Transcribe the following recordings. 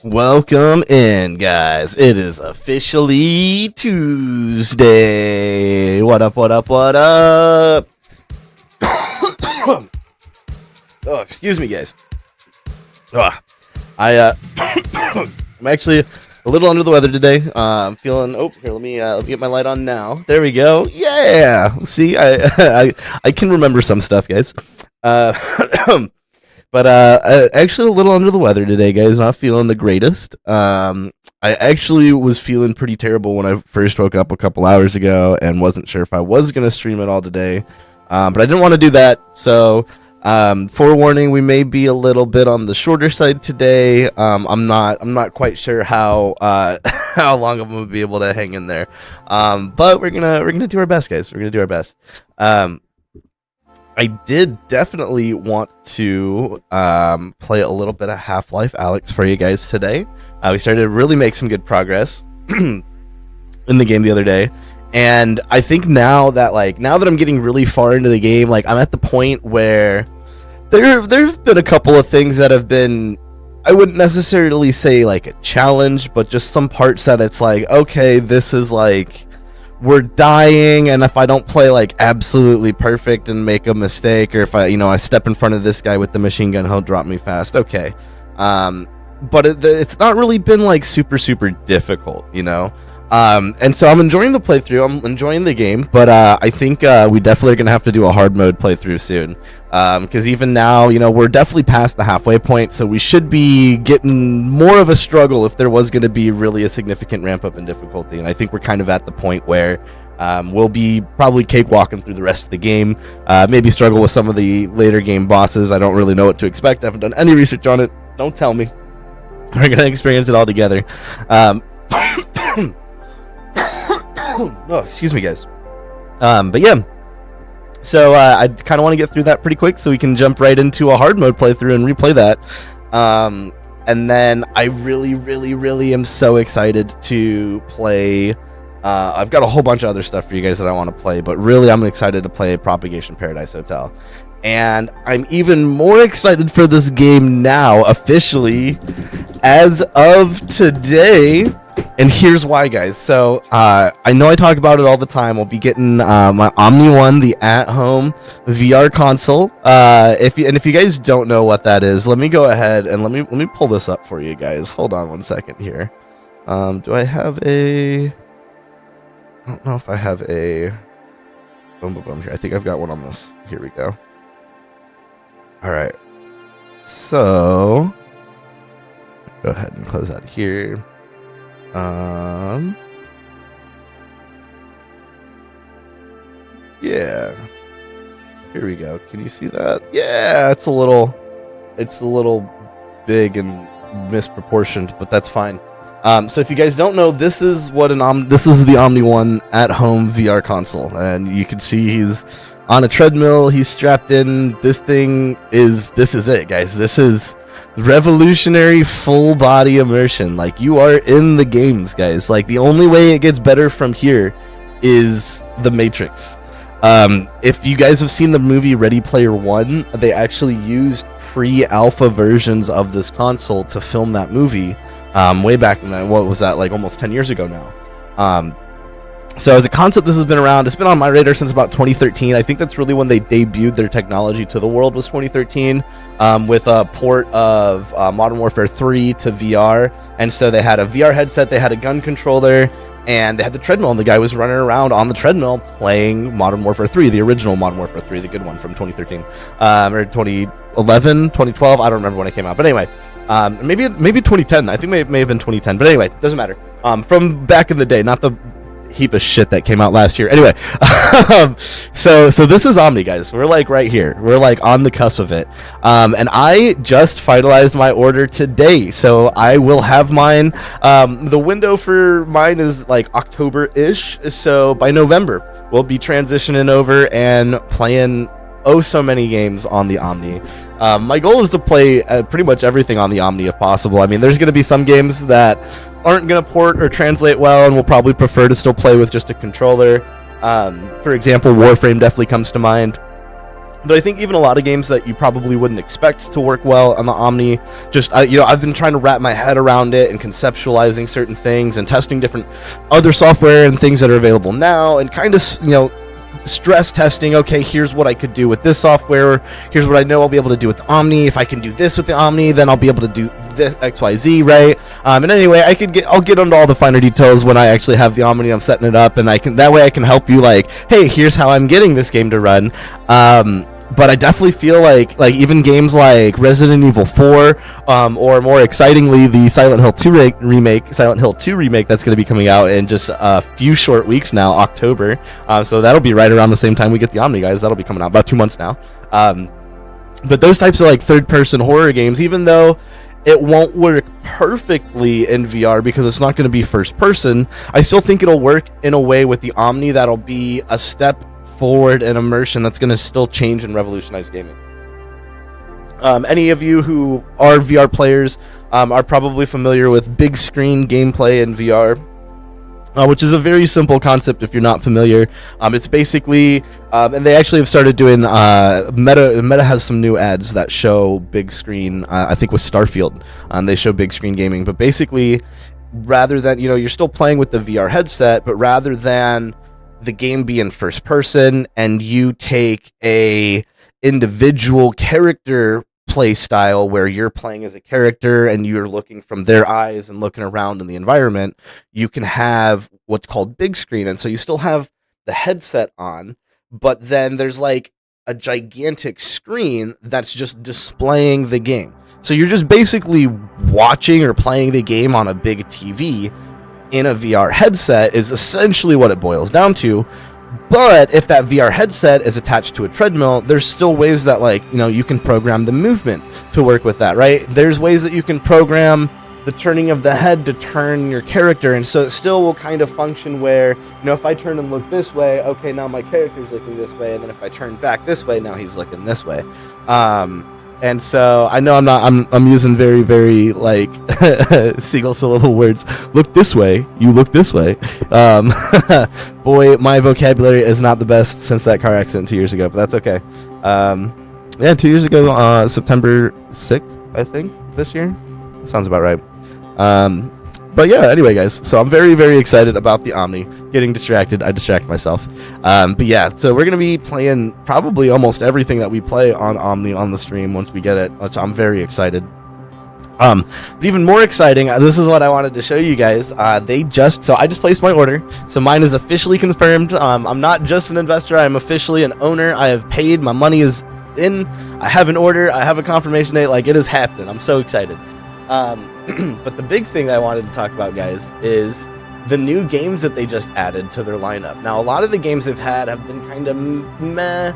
Welcome in, guys. It is officially Tuesday. What up, what up, what up? Oh, excuse me, guys. I'm actually a little under the weather today. I'm feeling. Oh, here, let me get my light on now. There we go. Yeah. See, I can remember some stuff, guys. But actually a little under the weather today, guys. Not feeling the greatest. I actually was feeling pretty terrible when I first woke up a couple hours ago and wasn't sure if I was going to stream it all today. But I didn't want to do that. So, forewarning, we may be a little bit on the shorter side today. I'm not quite sure how how long I'm going to be able to hang in there. But we're going to do our best, guys. We're going to do our best. I did definitely want to play a little bit of Half-Life Alyx for you guys today. We started to really make some good progress in the game the other day, and I think now that I'm getting really far into the game, like I'm at the point where there've been a couple of things that have been, I wouldn't necessarily say like a challenge, but just some parts that it's like, okay, this is like, we're dying, and if I don't play like absolutely perfect and make a mistake, or if I step in front of this guy with the machine gun, he'll drop me fast. Okay, but it's not really been like super difficult, and so I'm enjoying the playthrough. I'm enjoying the game, but I think we definitely are gonna have to do a hard mode playthrough soon, because even now, we're definitely past the halfway point, so we should be getting more of a struggle if there was going to be really a significant ramp up in difficulty. And I think we're kind of at the point where we'll be probably cakewalking through the rest of the game, maybe struggle with some of the later game bosses. I don't really know what to expect. I haven't done any research on it. Don't tell me. We're gonna experience it all together. Oh, excuse me, guys. But yeah, so I kind of want to get through that pretty quick so we can jump right into a hard mode playthrough and replay that. And then I really am so excited to play. I've got a whole bunch of other stuff for you guys that I want to play, but really I'm excited to play Propagation Paradise Hotel. And I'm even more excited for this game now, officially, as of today. And here's why, guys. So I know I talk about it all the time. We'll be getting my Omni One, the at-home VR console. If you guys don't know what that is, let me go ahead and let me pull this up for you guys. Hold on one second here. Do I have a? I don't know if I have a. Boom here. I think I've got one on this. Here we go. All right. So go ahead and close out here. Yeah, here we go. Can you see that? Yeah, it's a little big and misproportioned, but that's fine. So if you guys don't know, this is the Omni One at home VR console, and you can see he's on a treadmill. He's strapped in. This is it, guys. This is revolutionary full body immersion. Like, you are in the games, guys. Like, the only way it gets better from here is the Matrix. If you guys have seen the movie Ready Player One, they actually used pre-alpha versions of this console to film that movie way back in what was that, like almost 10 years ago now. So as a concept, this has been around. It's been on my radar since about 2013. I think that's really when they debuted their technology to the world, was 2013, with a port of Modern Warfare 3 to VR. And so they had a VR headset, they had a gun controller, and they had the treadmill, and the guy was running around on the treadmill playing Modern Warfare 3, the original Modern Warfare 3, the good one from 2013, or 2011, 2012. I don't remember when it came out, but anyway, maybe 2010. I think it may have been 2010, but anyway, doesn't matter. From back in the day, not the heap of shit that came out last year. Anyway, so this is Omni, guys. We're like right here. We're like on the cusp of it. And I just finalized my order today, so I will have mine. The window for mine is like October-ish, so by November we'll be transitioning over and playing so many games on the Omni. My goal is to play pretty much everything on the Omni if possible. I mean, there's going to be some games that aren't going to port or translate well, and we'll probably prefer to still play with just a controller. For example, Warframe definitely comes to mind. But I think even a lot of games that you probably wouldn't expect to work well on the Omni, just I've been trying to wrap my head around it and conceptualizing certain things and testing different other software and things that are available now, and kind of stress testing. Okay, here's what I could do with this software. Here's what I know I'll be able to do with the Omni. If I can do this with the Omni, then I'll be able to do this XYZ, right? And anyway, I'll get into all the finer details when I actually have the Omni. I'm setting it up, and that way I can help you. Like, hey, here's how I'm getting this game to run. But I definitely feel like even games like Resident Evil 4, or more excitingly, the Silent Hill 2 remake that's going to be coming out in just a few short weeks now, October. So that'll be right around the same time we get the Omni, guys. That'll be coming out about 2 months now. But those types of third-person horror games, even though it won't work perfectly in VR because it's not going to be first-person, I still think it'll work in a way with the Omni that'll be a step forward and immersion that's going to still change and revolutionize gaming. Any of you who are VR players are probably familiar with big screen gameplay in VR, which is a very simple concept if you're not familiar. It's basically, and they actually have started doing, Meta has some new ads that show big screen, I think with Starfield, they show big screen gaming, but basically, rather than, you're still playing with the VR headset, but rather than the game be in first person and you take a individual character play style where you're playing as a character and you're looking from their eyes and looking around in the environment, you can have what's called big screen. And so you still have the headset on, but then there's a gigantic screen that's just displaying the game. So you're just basically watching or playing the game on a big TV in a VR headset is essentially what it boils down to. But if that VR headset is attached to a treadmill, there's still ways that you can program the movement to work with that, right? There's ways that you can program the turning of the head to turn your character, and so it still will kind of function where, if I turn and look this way, okay, now my character's looking this way, and then if I turn back this way, now he's looking this way. And so I know I'm using very, very single syllable words. Look this way, you look this way. Boy, my vocabulary is not the best since that car accident 2 years ago, but that's okay. 2 years ago, September 6th, I think, this year. Sounds about right. But yeah, anyway, guys, so I'm very, very excited about the Omni. Getting distracted, I distract myself. But yeah, so we're going to be playing probably almost everything that we play on Omni on the stream once we get it, which I'm very excited. But even more exciting, this is what I wanted to show you guys. So I just placed my order. So mine is officially confirmed. I'm not just an investor, I'm officially an owner. I have paid, my money is in, I have an order, I have a confirmation date, it is happening. I'm so excited. But the big thing I wanted to talk about, guys, is the new games that they just added to their lineup. Now, a lot of the games they've had have been kind of meh.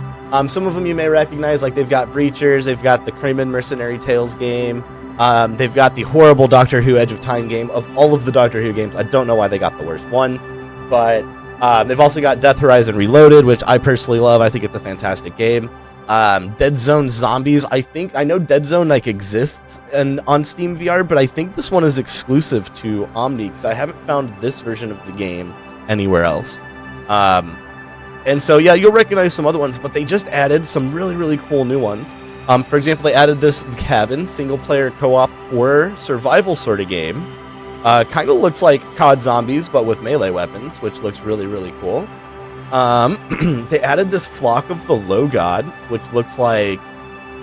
Some of them you may recognize, they've got Breachers, they've got the Crayman Mercenary Tales game, they've got the horrible Doctor Who Edge of Time game. Of all of the Doctor Who games, I don't know why they got the worst one, but they've also got Death Horizon Reloaded, which I personally love. I think it's a fantastic game. Dead Zone Zombies. I know Dead Zone exists on Steam VR, but I think this one is exclusive to Omni because I haven't found this version of the game anywhere else. And so yeah, you'll recognize some other ones, but they just added some really, really cool new ones. For example, they added this Cabin single-player co-op horror survival sort of game. Kind of looks like COD Zombies, but with melee weapons, which looks really, really cool. They added this Flock of the Low God, which looks like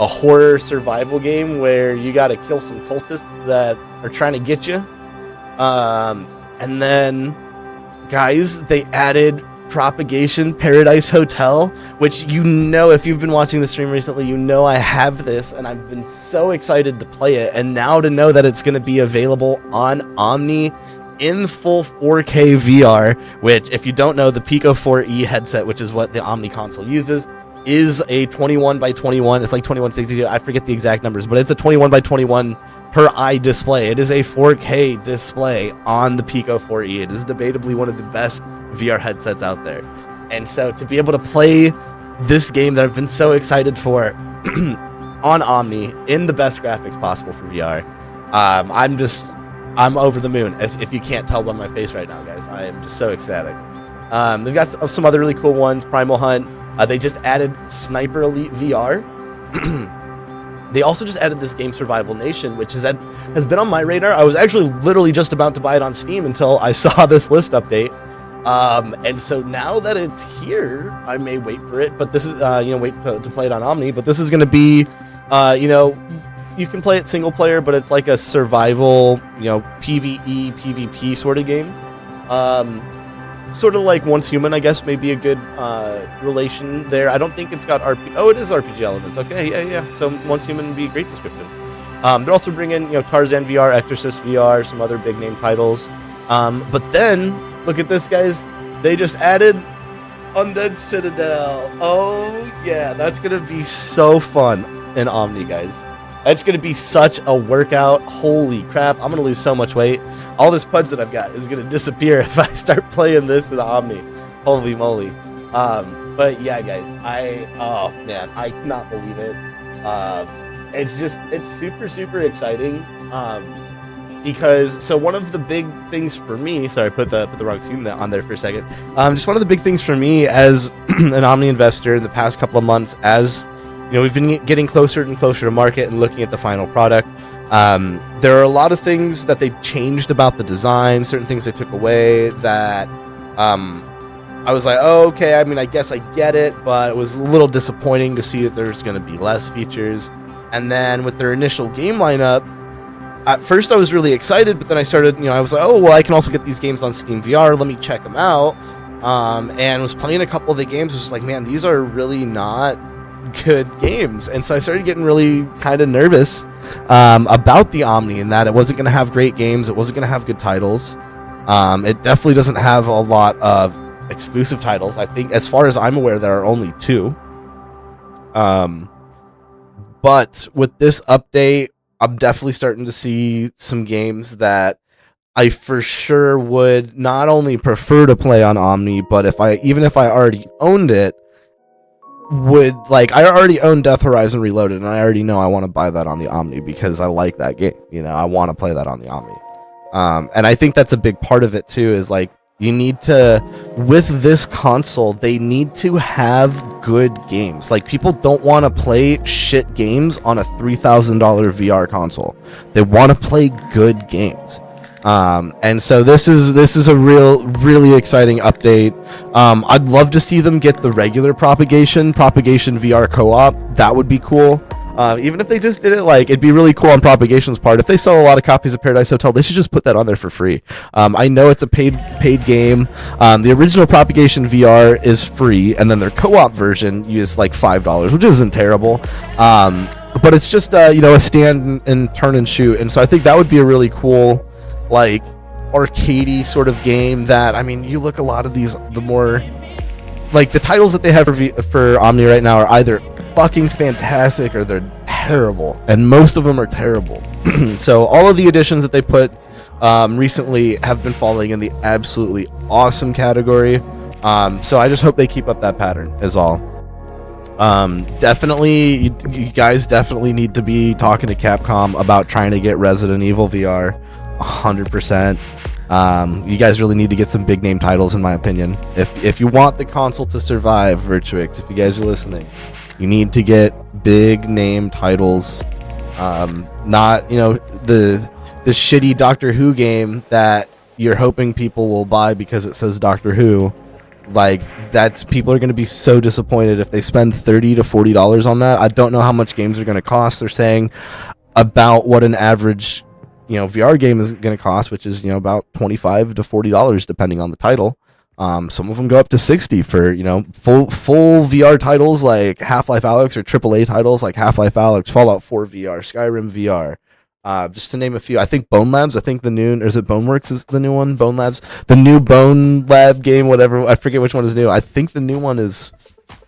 a horror survival game where you gotta kill some cultists that are trying to get you. And then, guys, they added Propagation Paradise Hotel, which if you've been watching the stream recently, I have this, and I've been so excited to play it, and now to know that it's going to be available on Omni in full 4K VR, which, if you don't know, the Pico 4e headset, which is what the Omni console uses, is a 21 by 21. It's 2162. I forget the exact numbers, but it's a 21 by 21 per eye display. It is a 4K display on the Pico 4e. It is debatably one of the best VR headsets out there. And so to be able to play this game that I've been so excited for on Omni in the best graphics possible for VR, I'm over the moon. If you can't tell by my face right now, guys, I am just so ecstatic. They've got some other really cool ones. Primal Hunt, They just added Sniper Elite VR. They also just added this game Survival Nation, which has been on my radar. I was actually literally just about to buy it on Steam until I saw this list update. And so now that it's here, I may wait for it. But this is, wait to play it on Omni. But this is going to be, you can play it single player, but it's like a survival, PvE, PvP sort of game. Sort of like Once Human, I guess, may be a good relation there. I don't think it's got RPG. Oh, it is RPG elements. Okay, yeah. So Once Human would be a great description. They're also bringing, Tarzan VR, Exorcist VR, some other big name titles. But then, look at this, guys. They just added Undead Citadel. Oh, yeah. That's going to be so fun in Omni, guys. It's going to be such a workout. Holy crap. I'm going to lose so much weight. All this pudge that I've got is going to disappear if I start playing this in Omni. Holy moly. But yeah, guys, I cannot believe it. It's super, super exciting. Because, so one of the big things for me, sorry, I put the wrong scene on there for a second. Just one of the big things for me as an Omni investor in the past couple of months, as we've been getting closer and closer to market and looking at the final product. There are a lot of things that they changed about the design, certain things they took away that I was like, oh, okay, I mean, I guess I get it, but it was a little disappointing to see that there's going to be less features. And then with their initial game lineup, at first I was really excited, but then I started, I was like, oh, well, I can also get these games on Steam VR. Let me check them out. And was playing a couple of the games. Was just like, man, these are really not good games. And so I started getting really kind of nervous about the Omni, and that it wasn't going to have great games. It wasn't going to have good titles. It definitely doesn't have a lot of exclusive titles. I think, as far as I'm aware, there are only 2. But with this update, I'm definitely starting to see some games that I for sure would not only prefer to play on Omni, but even if I already owned it, I already own Death Horizon Reloaded, and I already know I want to buy that on the Omni because I like that game. I want to play that on the Omni. And I think that's a big part of it too, is like, you need to, with this console, they need to have good games. Like, people don't want to play shit games on a $3,000 VR console. They want to play good games. And so this is a really exciting update. I'd love to see them get the regular Propagation VR co-op. That would be cool. Even if they just did it, it'd be really cool on Propagation's part. If they sell a lot of copies of Paradise Hotel, they should just put that on there for free. I know it's a paid game. The original Propagation VR is free, and then their co-op version is $5, which isn't terrible. But it's just a stand and turn and shoot, and so I think that would be a really cool arcadey sort of game. That, I mean, you look a lot of these, the more the titles that they have for Omni right now are either fucking fantastic or they're terrible, and most of them are terrible. So all of the additions that they put recently have been falling in the absolutely awesome category. So I just hope they keep up that pattern is all. Definitely, you guys definitely need to be talking to Capcom about trying to get Resident Evil VR 100%. You guys really need to get some big name titles, in my opinion. If you want the console to survive, Virtuix, if you guys are listening, you need to get big name titles. Not the shitty Doctor Who game that you're hoping people will buy because it says Doctor Who. People are going to be so disappointed if they spend $30 to $40 on that. I don't know how much games are going to cost. They're saying about what an average VR game is going to cost, which is about $25 to $40 depending on the title. Some of them go up to $60 for full VR titles like Half-Life Alyx, or AAA titles like Half-Life Alyx, Fallout 4 VR, Skyrim VR, just to name a few. I think Bone Labs, I think the new, or is it Boneworks is the new one? Bone Labs, the new Bone Lab game, whatever, I forget which one is new. I think the new one is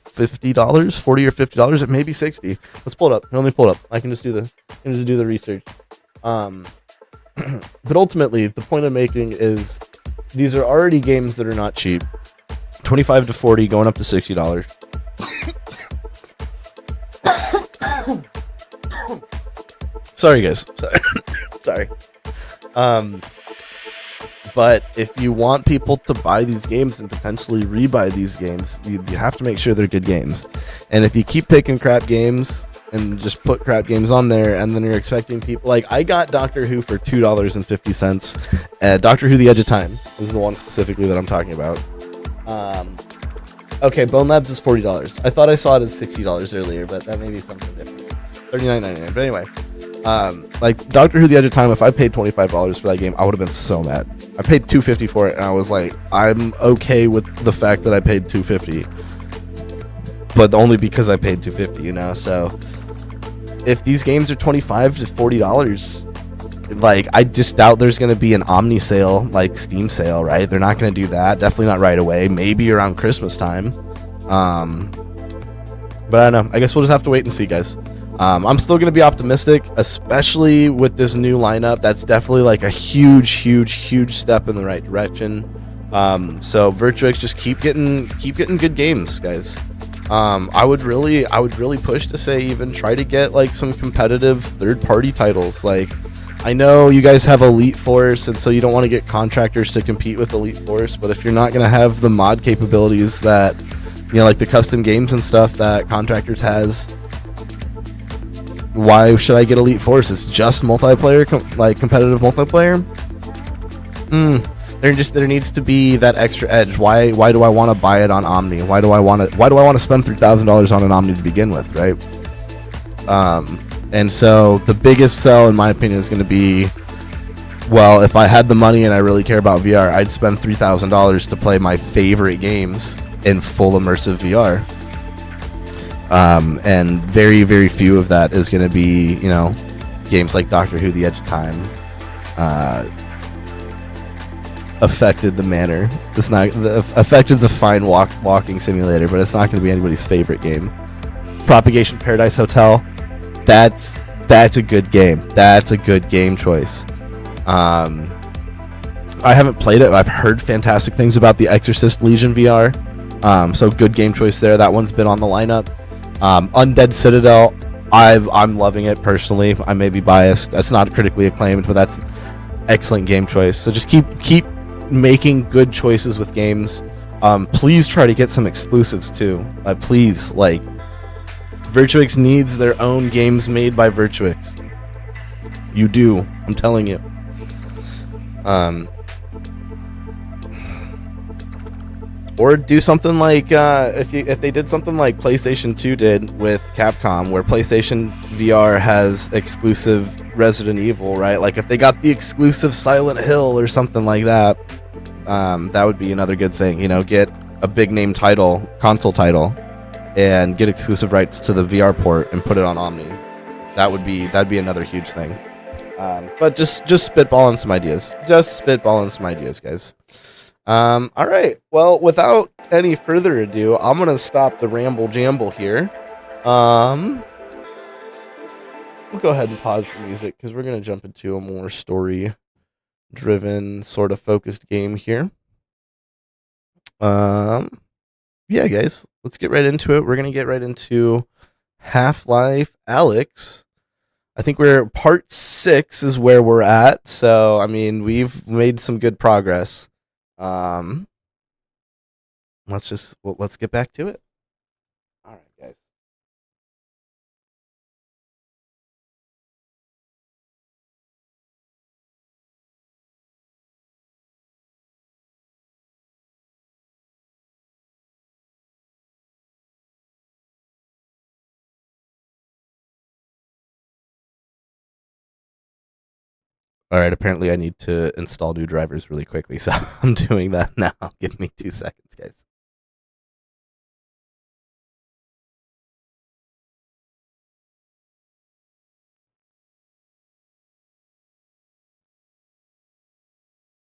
$50, $40 or $50. It may be $60. Let's pull it up. Let me pull it up. I can just do the research. But ultimately, the point I'm making is these are already games that are not cheap. $25 to $40, going up to $60. Sorry, guys. Sorry. But if you want people to buy these games and potentially rebuy these games, you have to make sure they're good games. And if you keep picking crap games and just put crap games on there, and then you're expecting people like I got Doctor Who for $2.50. Doctor Who: The Edge of Time. This is the one specifically that I'm talking about. Okay, Bone Labs is $40. I thought I saw it as $60 earlier, but that may be something different. $39.99. But anyway, like Doctor Who: The Edge of Time. If I paid $25 for that game, I would have been so mad. I paid $2.50 for it, and I was like, I'm okay with the fact that I paid $2.50, but only because I paid $2.50, you know. So if these games are $25 to $40, like I just doubt there's going to be an Omni sale, like Steam sale, right? They're not going to do that. Definitely not right away. Maybe around Christmas time. But I don't know. I guess we'll just have to wait and see, guys. I'm still going to be optimistic, especially with this new lineup. That's definitely like a huge step in the right direction. So Virtuix, just keep getting good games, guys. I would really push to say even try to get like some competitive third-party titles. Like, I know you guys have Elite Force, and so you don't want to get contractors to compete with Elite Force, but if you're not going to have the mod capabilities that, you know, like the custom games and stuff that Contractors has, why should I get Elite Force? It's just multiplayer, like competitive multiplayer. There needs to be that extra edge. Why do I want to buy it on Omni? Why do I want to spend $3,000 on an Omni to begin with, right? And so the biggest sell, in my opinion, is going to be, well, if I had the money and I really care about VR, I'd spend $3,000 to play my favorite games in full immersive VR. And very few of that is going to be, you know, games like Doctor Who: The Edge of Time. Affected the manor. It's not Affected's a fine walking simulator, but it's not going to be anybody's favorite game. Propagation Paradise Hotel. That's a good game. That's a good game choice. I haven't played it. I've heard fantastic things about the Exorcist Legion VR. So good game choice there. That one's been on the lineup. Undead Citadel. I'm loving it personally. I may be biased. That's not critically acclaimed, but that's excellent game choice. So just keep making good choices with games. Please try to get some exclusives too. Please, like, Virtuix needs their own games made by Virtuix. You do. I'm telling you. Or do something like if they did something like PlayStation 2 did with Capcom, where PlayStation VR has exclusive Resident Evil, right? Like if they got the exclusive Silent Hill or something like that, that would be another good thing. You know, get a big name title, console title, and get exclusive rights to the VR port and put it on Omni. That'd be another huge thing. But just spitballing some ideas. Just spitballing some ideas, guys. All right. Well, without any further ado, I'm gonna stop the ramble jamble here. We'll go ahead and pause the music because we're gonna jump into a more story-driven, sort of focused game here. Yeah, guys, let's get right into it. We're gonna get right into Half-Life Alyx. I think we're part 6 is where we're at. So, I mean, we've made some good progress. Let's get back to it. All right, guys. All right, apparently I need to install new drivers really quickly, so I'm doing that now. Give me 2 seconds, guys.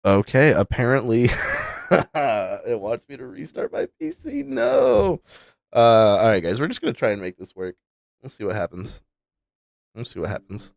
Okay, apparently it wants me to restart my PC. No. All right, guys, we're just gonna try and make this work. We'll see what happens. We'll see what happens.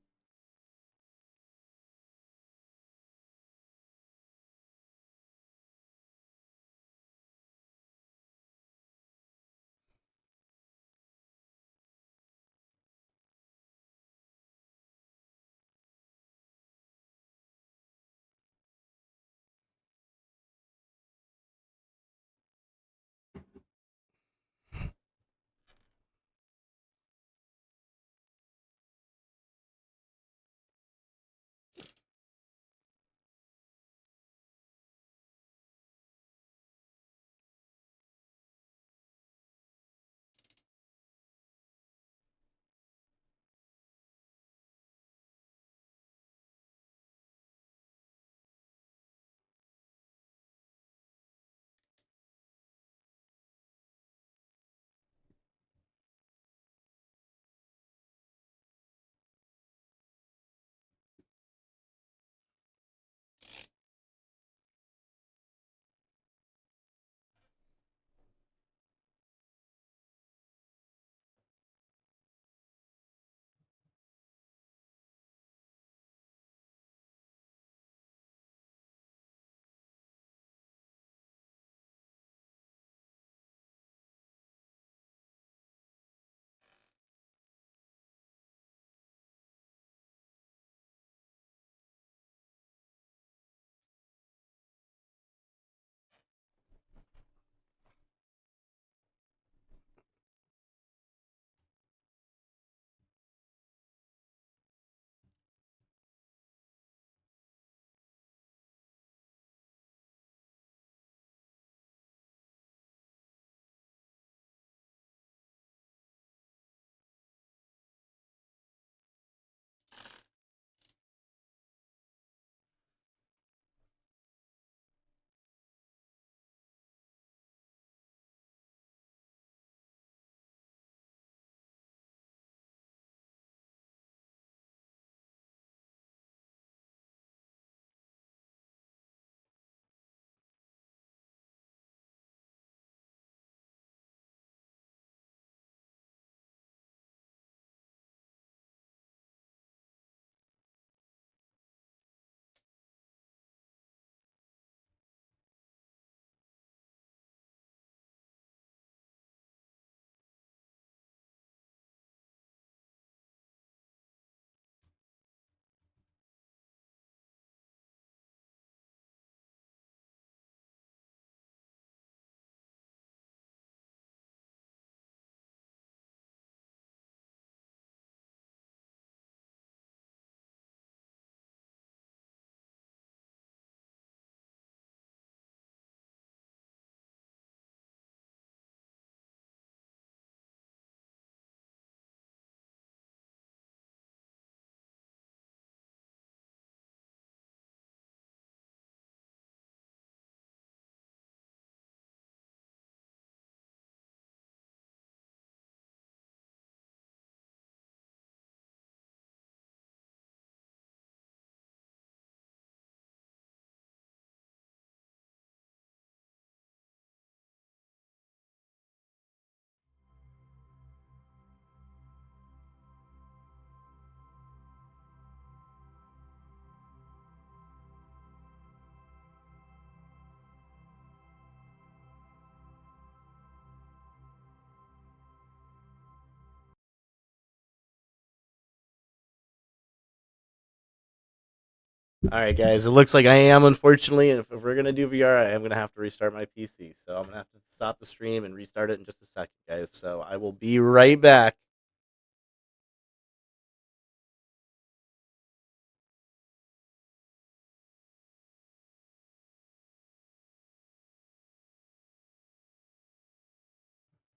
All right, guys. It looks like I am, unfortunately. And if we're gonna do VR, I am gonna have to restart my PC. So I'm gonna have to stop the stream and restart it in just a second, guys. So I will be right back.